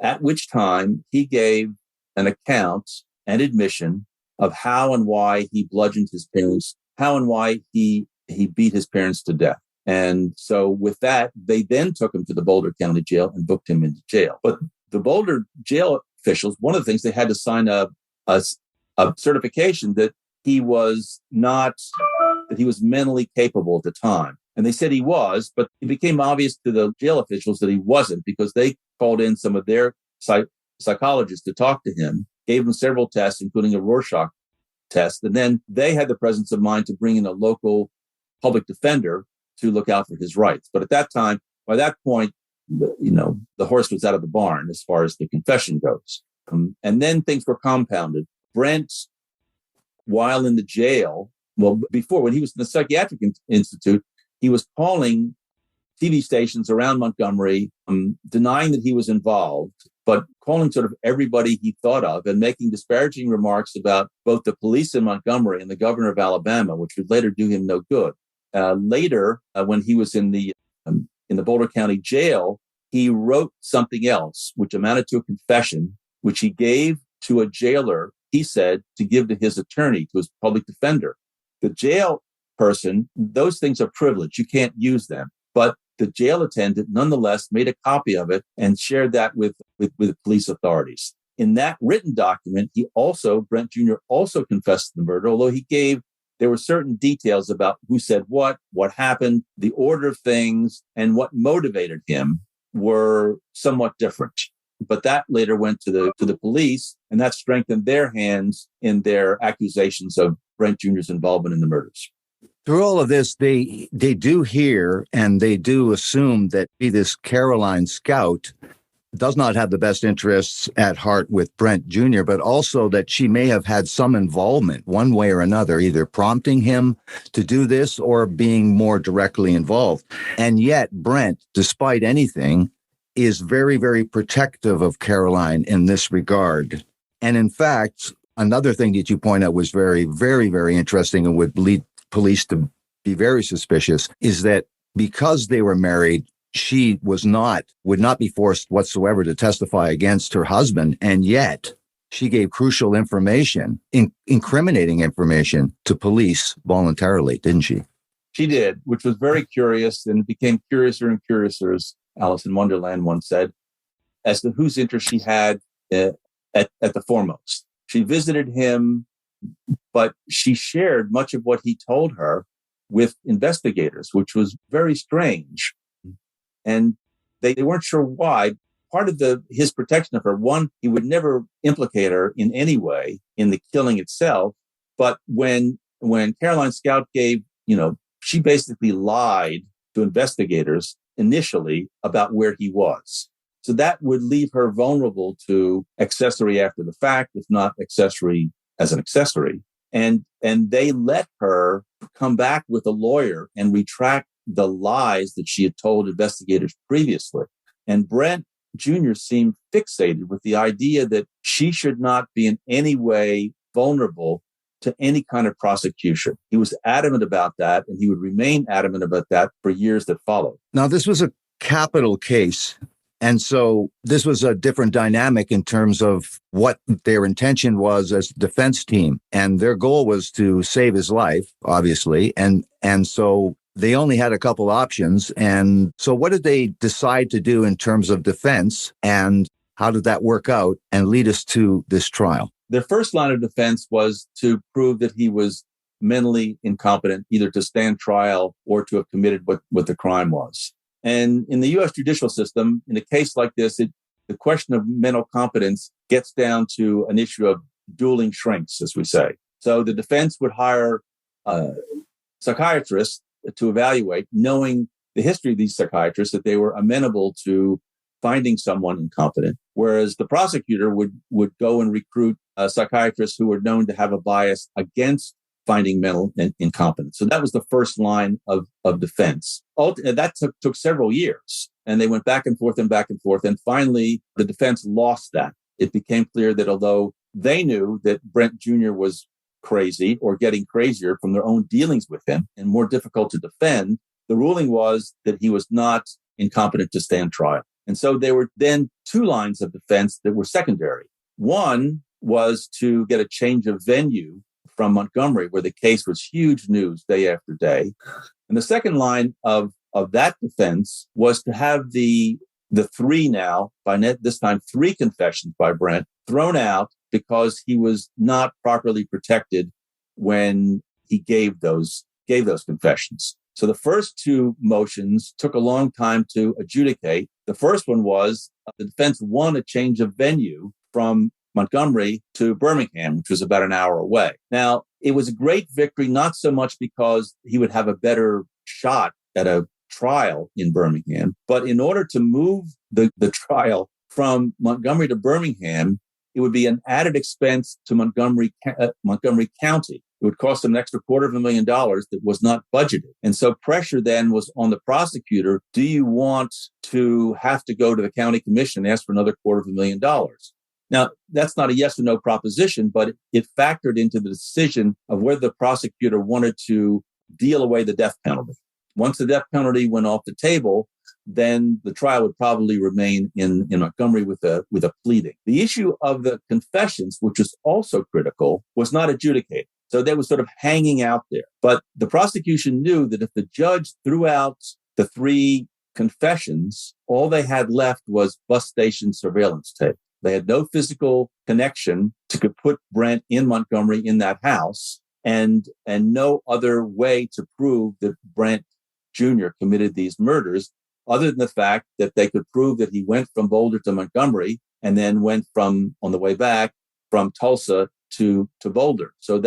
at which time he gave an account and admission of how and why he bludgeoned his parents, how and why he beat his parents to death. And so with that, they then took him to the Boulder County Jail and booked him into jail. But the Boulder jail officials, one of the things they had to sign a certification that he was mentally capable at the time. And they said he was, but it became obvious to the jail officials that he wasn't, because they called in some of their psychologists to talk to him, gave him several tests, including a Rorschach test. And then they had the presence of mind to bring in a local public defender to look out for his rights. But at that time, by that point, the horse was out of the barn as far as the confession goes. And then things were compounded. Brent, while in the jail, before, when he was in the psychiatric institute, he was calling TV stations around Montgomery, denying that he was involved, but calling sort of everybody he thought of and making disparaging remarks about both the police in Montgomery and the governor of Alabama, which would later do him no good. Later, when he was in the Boulder County Jail, he wrote something else, which amounted to a confession, which he gave to a jailer, he said, to give to his attorney, to his public defender. The jail person, those things are privileged. You can't use them. But the jail attendant nonetheless made a copy of it and shared that with police authorities. In that written document, Brent Jr. also confessed to the murder, although there were certain details about who said what happened, the order of things, and what motivated him were somewhat different. But that later went to the police, and that strengthened their hands in their accusations of Brent Jr.'s involvement in the murders. Through all of this, they do hear and they do assume that this Caroline Scout does not have the best interests at heart with Brent Jr., but also that she may have had some involvement one way or another, either prompting him to do this or being more directly involved. And yet Brent, despite anything, is very, very protective of Caroline in this regard. And in fact, another thing that you point out was very, very, very interesting and would lead police to be very suspicious is that because they were married, she would not be forced whatsoever to testify against her husband. And yet she gave crucial information, incriminating information to police voluntarily, didn't she? She did, which was very curious, and it became curiouser and curiouser, as Alice in Wonderland once said, as to whose interest she had at the foremost. She visited him, but she shared much of what he told her with investigators, which was very strange. And they weren't sure why. Part of his protection of her, one, he would never implicate her in any way in the killing itself. But when Caroline Scout gave, she basically lied to investigators initially about where he was. So that would leave her vulnerable to accessory after the fact, if not accessory as an accessory. And they let her come back with a lawyer and retract the lies that she had told investigators previously. And Brent Jr. seemed fixated with the idea that she should not be in any way vulnerable to any kind of prosecution. He was adamant about that, and he would remain adamant about that for years that followed. Now, this was a capital case. And so this was a different dynamic in terms of what their intention was as a defense team. And their goal was to save his life, obviously. And so they only had a couple options. And so what did they decide to do in terms of defense? And how did that work out and lead us to this trial? Their first line of defense was to prove that he was mentally incompetent, either to stand trial or to have committed what the crime was. And in the U.S. judicial system, in a case like this, the question of mental competence gets down to an issue of dueling shrinks, as we say. So the defense would hire psychiatrists to evaluate, knowing the history of these psychiatrists, that they were amenable to finding someone incompetent, whereas the prosecutor would go and recruit psychiatrists who were known to have a bias against finding mental incompetence. So that was the first line of defense. That took several years, and they went back and forth. And finally, the defense lost that. It became clear that although they knew that Brent Jr. was crazy or getting crazier from their own dealings with him and more difficult to defend, the ruling was that he was not incompetent to stand trial. And so there were then two lines of defense that were secondary. One was to get a change of venue from Montgomery, where the case was huge news day after day. And the second line of that defense was to have the three now, this time 3 confessions by Brent, thrown out because he was not properly protected when he gave those confessions. So the first 2 motions took a long time to adjudicate. The first one was the defense won a change of venue from Montgomery to Birmingham, which was about an hour away. Now, it was a great victory, not so much because he would have a better shot at a trial in Birmingham, but in order to move the trial from Montgomery to Birmingham, it would be an added expense to Montgomery County. It would cost them an extra $250,000 that was not budgeted. And so pressure then was on the prosecutor. Do you want to have to go to the county commission and ask for another $250,000? Now, that's not a yes or no proposition, but it factored into the decision of whether the prosecutor wanted to deal away the death penalty. Once the death penalty went off the table, then the trial would probably remain in Montgomery with a pleading. The issue of the confessions, which was also critical, was not adjudicated. So that was sort of hanging out there. But the prosecution knew that if the judge threw out the 3 confessions, all they had left was bus station surveillance tape. They had no physical connection to put Brent in Montgomery in that house, and no other way to prove that Brent Jr. committed these murders, other than the fact that they could prove that he went from Boulder to Montgomery and then went on the way back from Tulsa to Boulder. So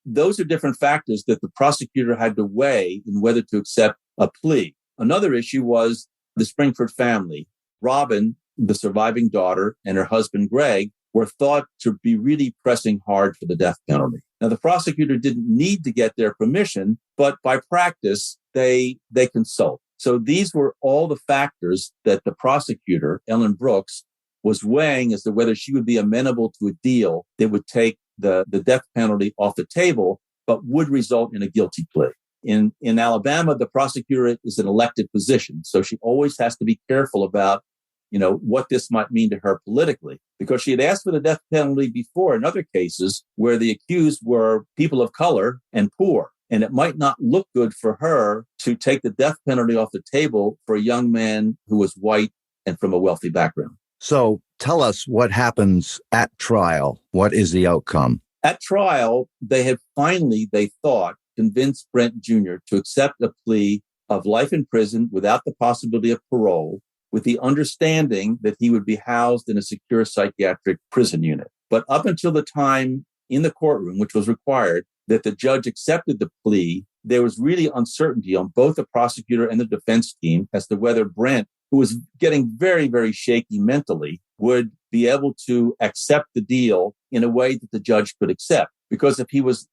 those are different factors that the prosecutor had to weigh in whether to accept a plea. Another issue was the Springford family. Robin, the surviving daughter, and her husband, Greg, were thought to be really pressing hard for the death penalty. Now, the prosecutor didn't need to get their permission, but by practice, they consult. So these were all the factors that the prosecutor, Ellen Brooks, was weighing as to whether she would be amenable to a deal that would take the death penalty off the table, but would result in a guilty plea. In Alabama, the prosecutor is an elected position, so she always has to be careful about what this might mean to her politically, because she had asked for the death penalty before in other cases where the accused were people of color and poor. And it might not look good for her to take the death penalty off the table for a young man who was white and from a wealthy background. So tell us what happens at trial. What is the outcome? At trial, they had finally, they thought, convinced Brent Jr. to accept a plea of life in prison without the possibility of parole, with the understanding that he would be housed in a secure psychiatric prison unit. But up until the time in the courtroom, which was required, that the judge accepted the plea, there was really uncertainty on both the prosecutor and the defense team as to whether Brent, who was getting very, very shaky mentally, would be able to accept the deal in a way that the judge could accept. Because if he was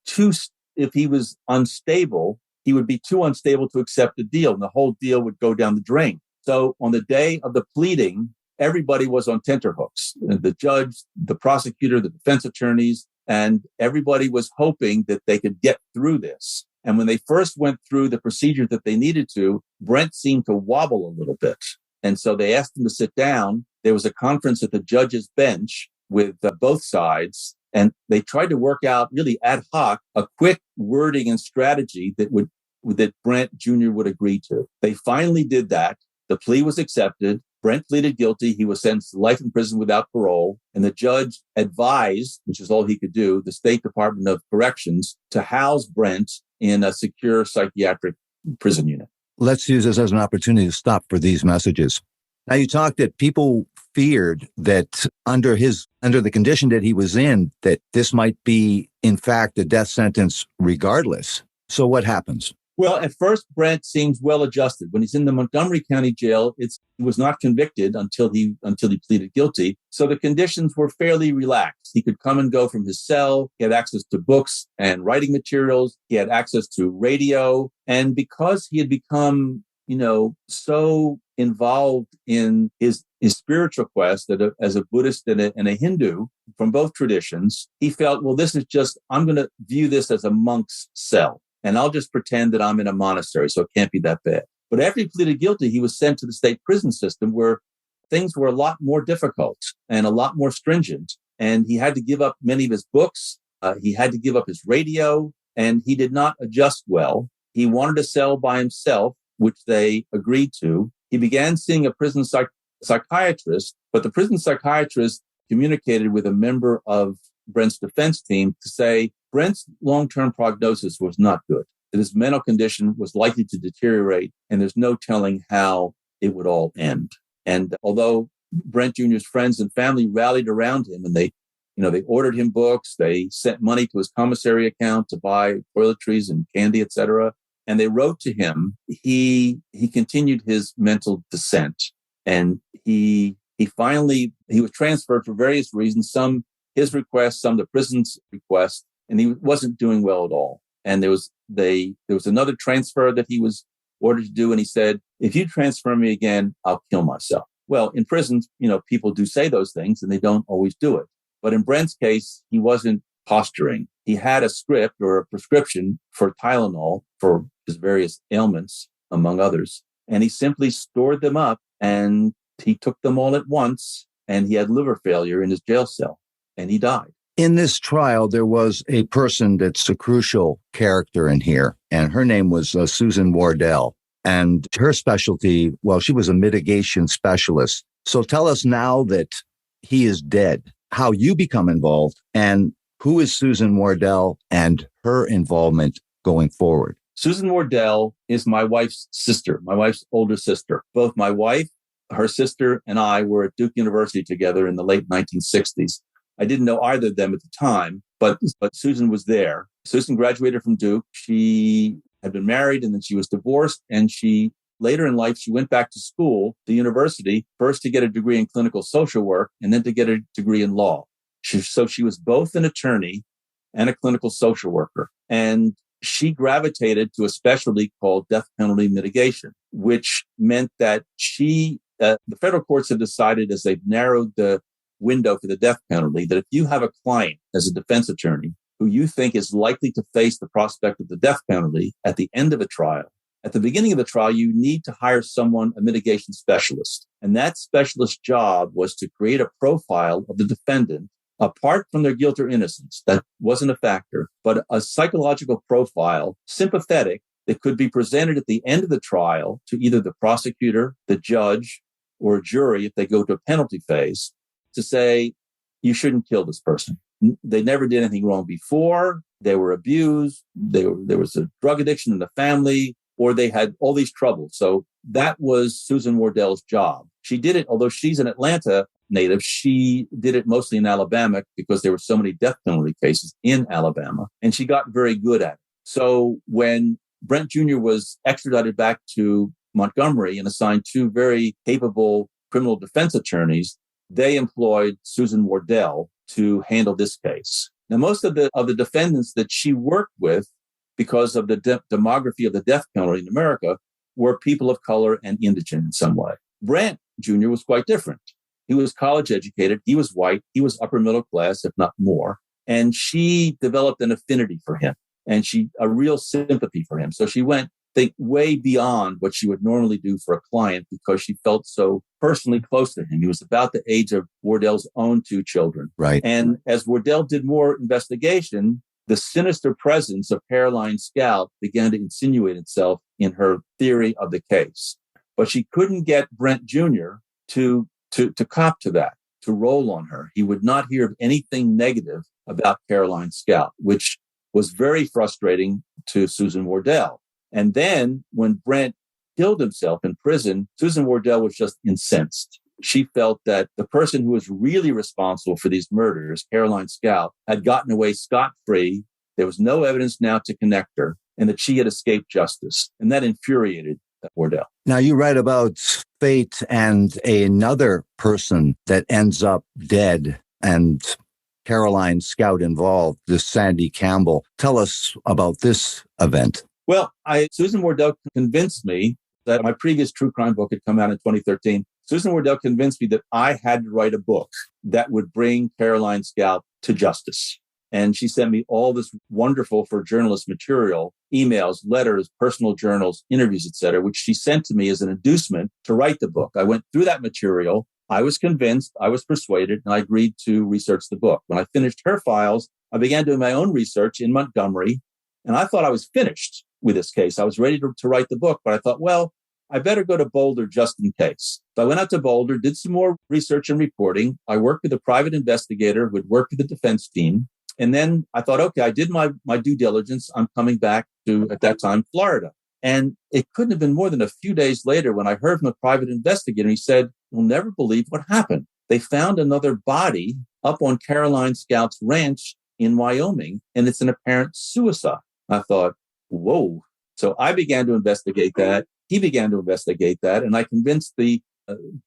unstable, he would be too unstable to accept the deal, and the whole deal would go down the drain. So on the day of the pleading, everybody was on tenterhooks. The judge, the prosecutor, the defense attorneys, and everybody was hoping that they could get through this. And when they first went through the procedure that they needed to, Brent seemed to wobble a little bit. And so they asked him to sit down. There was a conference at the judge's bench with both sides, and they tried to work out really ad hoc a quick wording and strategy that Brent Jr. would agree to. They finally did that. The plea was accepted. Brent pleaded guilty. He was sentenced to life in prison without parole. And the judge advised, which is all he could do, the State Department of Corrections to house Brent in a secure psychiatric prison unit. Let's use this as an opportunity to stop for these messages. Now, you talked that people feared that under the condition that he was in, that this might be, in fact, a death sentence regardless. So what happens? Well, at first, Brent seems well adjusted. When he's in the Montgomery County Jail, he was not convicted until he pleaded guilty. So the conditions were fairly relaxed. He could come and go from his cell. He had access to books and writing materials. He had access to radio. And because he had become, so involved in his spiritual quest that as a Buddhist and a Hindu from both traditions, he felt, well, I'm going to view this as a monk's cell. And I'll just pretend that I'm in a monastery, so it can't be that bad. But after he pleaded guilty, he was sent to the state prison system where things were a lot more difficult and a lot more stringent. And he had to give up many of his books. He had to give up his radio, and he did not adjust well. He wanted a cell by himself, which they agreed to. He began seeing a prison psychiatrist, but the prison psychiatrist communicated with a member of Brent's defense team to say Brent's long-term prognosis was not good, that his mental condition was likely to deteriorate, and there's no telling how it would all end. And although Brent Jr.'s friends and family rallied around him, and they ordered him books, they sent money to his commissary account to buy toiletries and candy, etc., and they wrote to him, he continued his mental descent, and he was transferred for various reasons, some his request, some the prison's request, and he wasn't doing well at all. And there was another transfer that he was ordered to do, and he said, if you transfer me again, I'll kill myself. Well, in prisons, people do say those things, and they don't always do it. But in Brent's case, he wasn't posturing. He had a script or a prescription for Tylenol for his various ailments, among others, and he simply stored them up, and he took them all at once, and he had liver failure in his jail cell, and he died. In this trial, there was a person that's a crucial character in here, and her name was Susan Wardell. And her specialty, she was a mitigation specialist. So tell us now that he is dead, how you become involved, and who is Susan Wardell and her involvement going forward. Susan Wardell is my wife's sister, my wife's older sister. Both my wife, her sister, and I were at Duke University together in the late 1960s. I didn't know either of them at the time, but Susan was there. Susan graduated from Duke. She had been married, and then she was divorced. And later in life, she went back to school, to university, first to get a degree in clinical social work, and then to get a degree in law. So she was both an attorney and a clinical social worker. And she gravitated to a specialty called death penalty mitigation, which meant that the federal courts have decided, as they've narrowed the window for the death penalty, that if you have a client as a defense attorney who you think is likely to face the prospect of the death penalty at the end of a trial, at the beginning of the trial, you need to hire a mitigation specialist. And that specialist's job was to create a profile of the defendant apart from their guilt or innocence. That wasn't a factor, but a psychological profile, sympathetic, that could be presented at the end of the trial to either the prosecutor, the judge, or a jury if they go to a penalty phase, to say, you shouldn't kill this person. They never did anything wrong before. They were abused. There was a drug addiction in the family, or they had all these troubles. So that was Susan Wardell's job. She did it, although she's an Atlanta native, she did it mostly in Alabama because there were so many death penalty cases in Alabama, and she got very good at it. So when Brent Jr. was extradited back to Montgomery and assigned two very capable criminal defense attorneys, they employed Susan Wardell to handle this case. Now, most of the defendants that she worked with, because of the demography of the death penalty in America, were people of color and indigent in some way. Brent Jr. was quite different. He was college educated. He was white. He was upper middle class, if not more. And she developed an affinity for him and a real sympathy for him. So she went way beyond what she would normally do for a client because she felt so personally close to him. He was about the age of Wardell's own two children. Right. And as Wardell did more investigation, the sinister presence of Caroline Scout began to insinuate itself in her theory of the case. But she couldn't get Brent Jr. to cop to that, to roll on her. He would not hear of anything negative about Caroline Scout, which was very frustrating to Susan Wardell. And then when Brent killed himself in prison, Susan Wardell was just incensed. She felt that the person who was really responsible for these murders, Caroline Scout, had gotten away scot-free. There was no evidence now to connect her. and that she had escaped justice. And that infuriated Wardell. Now, you write about fate and another person that ends up dead and Caroline Scout involved, this Sandy Campbell. Tell us about this event. Well, Susan Wardell convinced me that my previous true crime book had come out in 2013. Susan Wardell convinced me that I had to write a book that would bring Caroline Scout to justice. And she sent me all this wonderful for journalist material, emails, letters, personal journals, interviews, etc., which she sent to me as an inducement to write the book. I went through that material. I was convinced, I was persuaded, and I agreed to research the book. When I finished her files, I began doing my own research in Montgomery, and I thought I was finished with this case. I was ready to write the book, but I thought, well, I better go to Boulder just in case. So I went out to Boulder, did some more research and reporting. I worked with a private investigator who had worked with the defense team. And then I thought, okay, I did my due diligence. I'm coming back to, at that time, Florida. And it couldn't have been more than a few days later when I heard from a private investigator. He said, "You'll never believe what happened. They found another body up on Caroline Scout's ranch in Wyoming, and it's an apparent suicide." I thought, whoa. So I began to investigate that. He began to investigate that. And I convinced the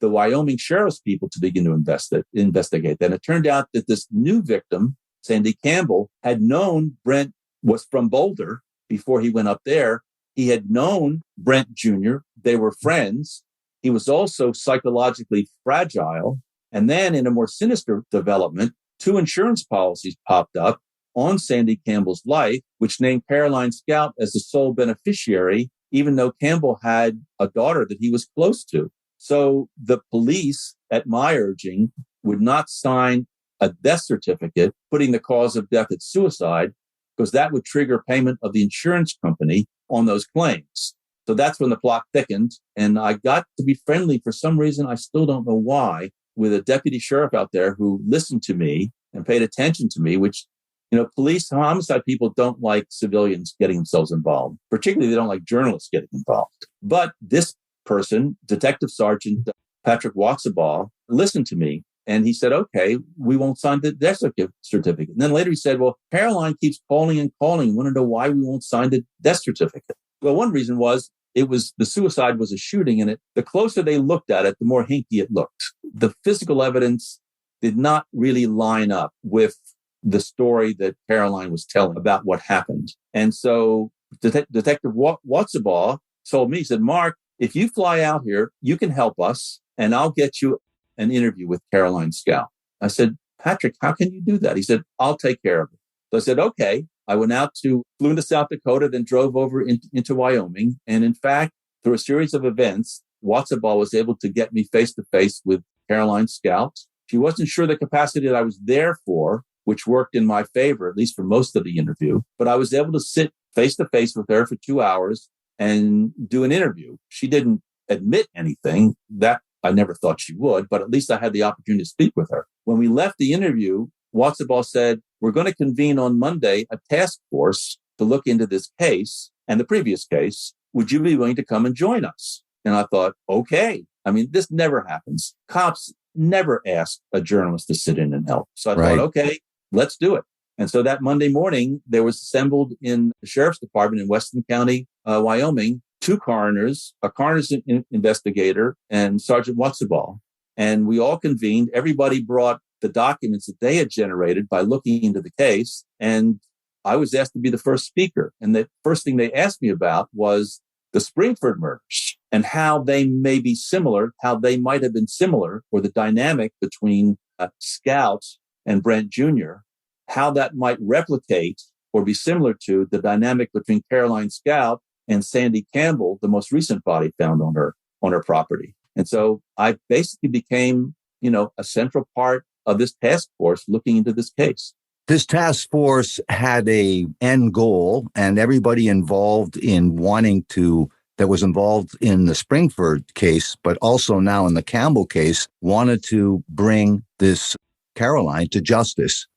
Wyoming sheriff's people to begin to investigate that. And it turned out that this new victim, Sandy Campbell, had known Brent was from Boulder before he went up there. He had known Brent Jr. They were friends. He was also psychologically fragile. And then in a more sinister development, 2 insurance policies popped up on Sandy Campbell's life, which named Caroline Scout as the sole beneficiary, even though Campbell had a daughter that he was close to. So the police, at my urging, would not sign a death certificate, putting the cause of death at suicide, because that would trigger payment of the insurance company on those claims. So that's when the plot thickened. And I got to be friendly for some reason. I still don't know why, with a deputy sheriff out there who listened to me and paid attention to me, which, police homicide people don't like civilians getting themselves involved. Particularly, they don't like journalists getting involved. But this person, Detective Sergeant Patrick Watsabaugh, listened to me. And he said, okay, we won't sign the death certificate. And then later he said, well, Caroline keeps calling and calling. You want to know why we won't sign the death certificate? Well, one reason was the suicide was a shooting, and the closer they looked at it, the more hinky it looked. The physical evidence did not really line up with the story that Caroline was telling about what happened. And so Detective Watsabaugh told me, he said, Mark, if you fly out here, you can help us, and I'll get you an interview with Caroline Scout. I said, Patrick, how can you do that? He said, I'll take care of it. So I said, okay. I flew into South Dakota, then drove over into Wyoming. And in fact, through a series of events, Watsabaugh was able to get me face to face with Caroline Scout. She wasn't sure the capacity that I was there for, which worked in my favor, at least for most of the interview. But I was able to sit face to face with her for 2 hours and do an interview. She didn't admit anything. That I never thought she would, but at least I had the opportunity to speak with her. When we left the interview, Watsabaugh said, we're going to convene on Monday a task force to look into this case and the previous case. Would you be willing to come and join us? And I thought, okay. I mean, this never happens. Cops never ask a journalist to sit in and help. So I thought, okay, let's do it. And so that Monday morning, there was assembled in the sheriff's department in Weston County, Wyoming, 2 coroners, a coroner's investigator, and Sergeant Watsabaugh. And we all convened. Everybody brought the documents that they had generated by looking into the case. And I was asked to be the first speaker. And the first thing they asked me about was the Springford murders and how they may be similar, how they might have been similar, or the dynamic between Scout and Brent Jr., how that might replicate or be similar to the dynamic between Caroline Scout and Sandy Campbell, the most recent body found on her property. And so I basically became, a central part of this task force looking into this case. This task force had a end goal, and everybody involved that was involved in the Springford case, but also now in the Campbell case, wanted to bring this Caroline to justice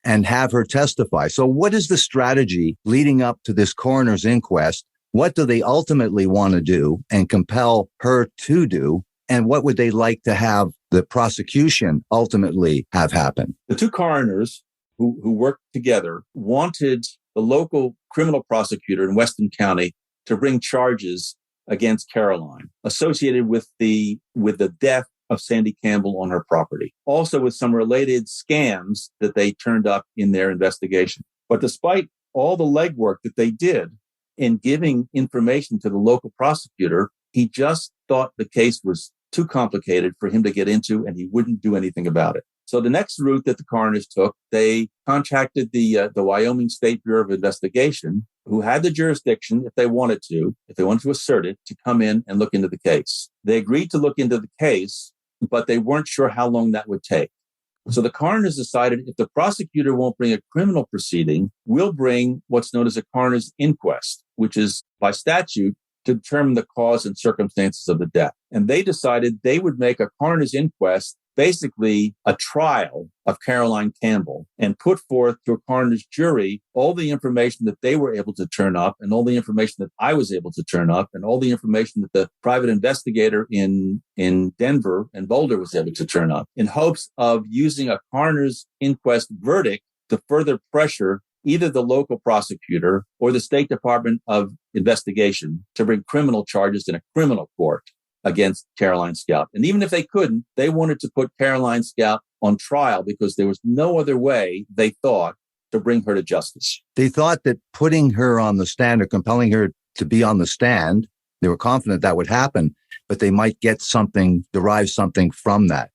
and have her testify. So what is the strategy leading up to this coroner's inquest? What do they ultimately want to do and compel her to do? And what would they like to have the prosecution ultimately have happen? The 2 coroners who worked together wanted the local criminal prosecutor in Weston County to bring charges against Caroline associated with the death of Sandy Campbell on her property. Also with some related scams that they turned up in their investigation. But despite all the legwork that they did in giving information to the local prosecutor, he just thought the case was too complicated for him to get into, and he wouldn't do anything about it. So the next route that the coroners took, they contacted the Wyoming State Bureau of Investigation, who had the jurisdiction, if they wanted to assert it, to come in and look into the case. They agreed to look into the case, but they weren't sure how long that would take. So the coroners decided if the prosecutor won't bring a criminal proceeding, we'll bring what's known as a coroner's inquest, which is by statute to determine the cause and circumstances of the death. And they decided they would make a coroner's inquest, basically a trial of Caroline Campbell, and put forth to a coroner's jury all the information that they were able to turn up and all the information that I was able to turn up and all the information that the private investigator in Denver and Boulder was able to turn up, in hopes of using a coroner's inquest verdict to further pressure either the local prosecutor or the State Department of Investigation to bring criminal charges in a criminal court against Caroline Scout. And even if they couldn't, they wanted to put Caroline Scout on trial because there was no other way, they thought, to bring her to justice. They thought that putting her on the stand or compelling her to be on the stand, they were confident that would happen, but they might get something, derive something from that.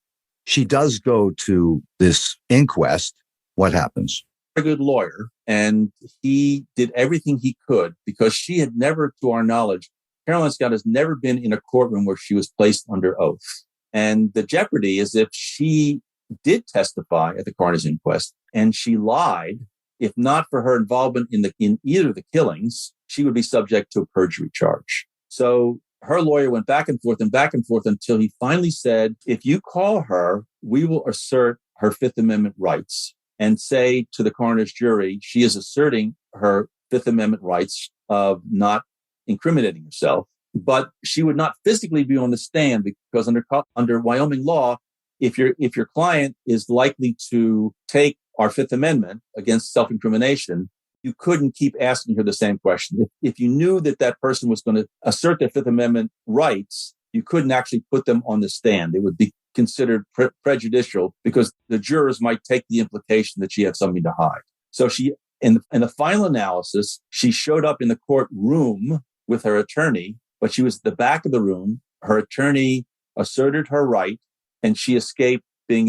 She does go to this inquest. What happens? A good lawyer, and he did everything he could because she had never, to our knowledge, Caroline Scout has never been in a courtroom where she was placed under oath. And the jeopardy is if she did testify at the coroner's inquest and she lied, if not for her involvement in either of the killings, she would be subject to a perjury charge. So her lawyer went back and forth until he finally said, if you call her, we will assert her Fifth Amendment rights and say to the coroner's jury, she is asserting her Fifth Amendment rights of not incriminating herself, but she would not physically be on the stand because under Wyoming law, if your client is likely to take our Fifth Amendment against self-incrimination, you couldn't keep asking her the same question. If you knew that person was going to assert their Fifth Amendment rights, you couldn't actually put them on the stand. It would be considered prejudicial because the jurors might take the implication that she had something to hide. So she, in the final analysis, she showed up in the courtroom with her attorney, but she was at the back of the room. Her attorney asserted her right, and she escaped being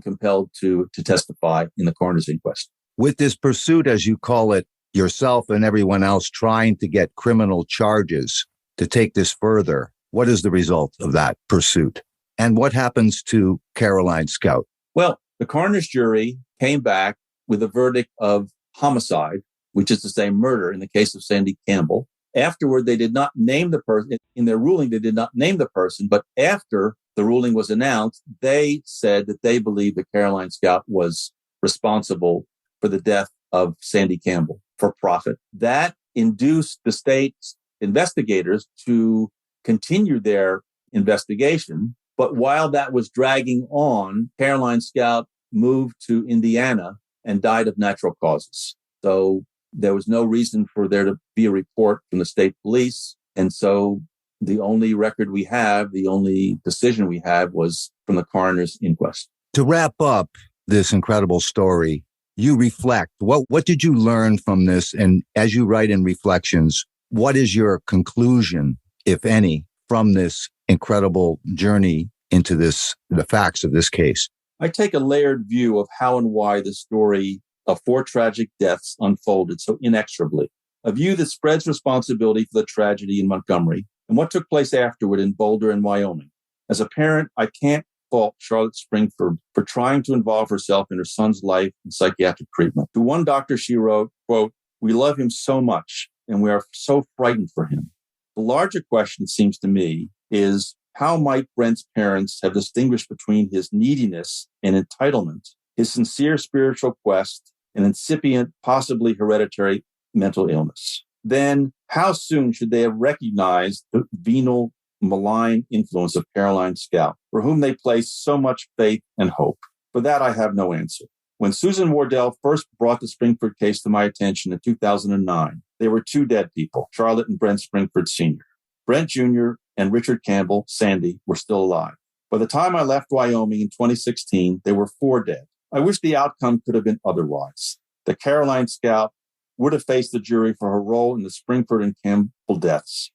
compelled to testify in the coroner's inquest. With this pursuit, as you call it, yourself and everyone else trying to get criminal charges to take this further, what is the result of that pursuit? And what happens to Caroline Scout? Well, the coroner's jury came back with a verdict of homicide, which is to say murder in the case of Sandy Campbell. Afterward, they did not name the person. In their ruling, they did not name the person, but after the ruling was announced, they said that they believed that Caroline Scout was responsible for the death of Sandy Campbell for profit. That induced the state's investigators to continue their investigation. But while that was dragging on, Caroline Scout moved to Indiana and died of natural causes. So there was no reason for there to be a report from the state police. And so the only record we have, the only decision we have was from the coroner's inquest. To wrap up this incredible story, you reflect. What did you learn from this? And as you write in Reflections, what is your conclusion, if any, from this incredible journey into the facts of this case? I take a layered view of how and why the story of 4 tragic deaths unfolded so inexorably. A view that spreads responsibility for the tragedy in Montgomery and what took place afterward in Boulder and Wyoming. As a parent, I can't fault Charlotte Springford for trying to involve herself in her son's life and psychiatric treatment. To one doctor, she wrote, quote, "We love him so much and we are so frightened for him." The larger question, it seems to me, is how might Brent's parents have distinguished between his neediness and entitlement, his sincere spiritual quest, and incipient, possibly hereditary mental illness? Then how soon should they have recognized the venal, malign influence of Caroline Scout, for whom they placed so much faith and hope? For that, I have no answer. When Susan Wardell first brought the Springford case to my attention in 2009, there were 2 dead people, Charlotte and Brent Springford Sr. Brent Jr. and Richard Campbell, Sandy, were still alive. By the time I left Wyoming in 2016, there were 4 dead. I wish the outcome could have been otherwise. The Caroline Scout would have faced the jury for her role in the Springford and Campbell deaths.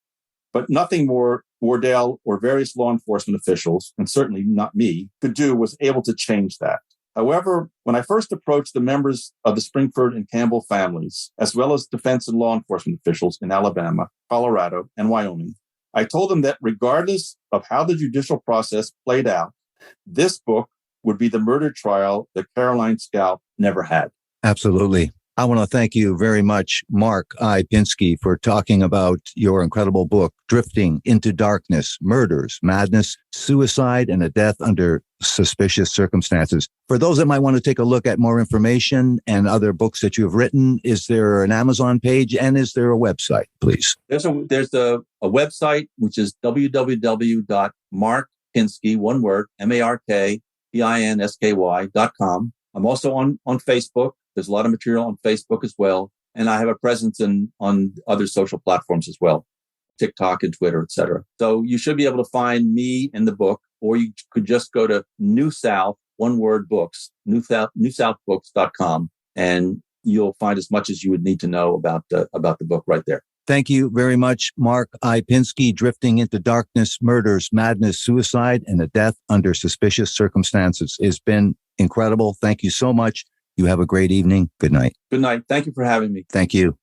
But nothing more Wardell or various law enforcement officials, and certainly not me, could do was able to change that. However, when I first approached the members of the Springford and Campbell families, as well as defense and law enforcement officials in Alabama, Colorado, and Wyoming, I told them that regardless of how the judicial process played out, this book would be the murder trial that Caroline Scout never had. Absolutely. I want to thank you very much, Mark I. Pinsky, for talking about your incredible book, Drifting into Darkness, Murders, Madness, Suicide, and a Death Under Suspicious Circumstances. For those that might want to take a look at more information and other books that you have written, is there an Amazon page and is there a website, please? There's a website, which is www.markpinsky, one word, MarkPinsky.com. I'm also on Facebook. There's a lot of material on Facebook as well. And I have a presence on other social platforms as well, TikTok and Twitter, etc. So you should be able to find me in the book, or you could just go to New South, one word books, newsouthbooks.com, and you'll find as much as you would need to know about the book right there. Thank you very much, Mark I. Pinsky, Drifting into Darkness, Murders, Madness, Suicide, and a Death Under Suspicious Circumstances. It's been incredible. Thank you so much. You have a great evening. Good night. Good night. Thank you for having me. Thank you.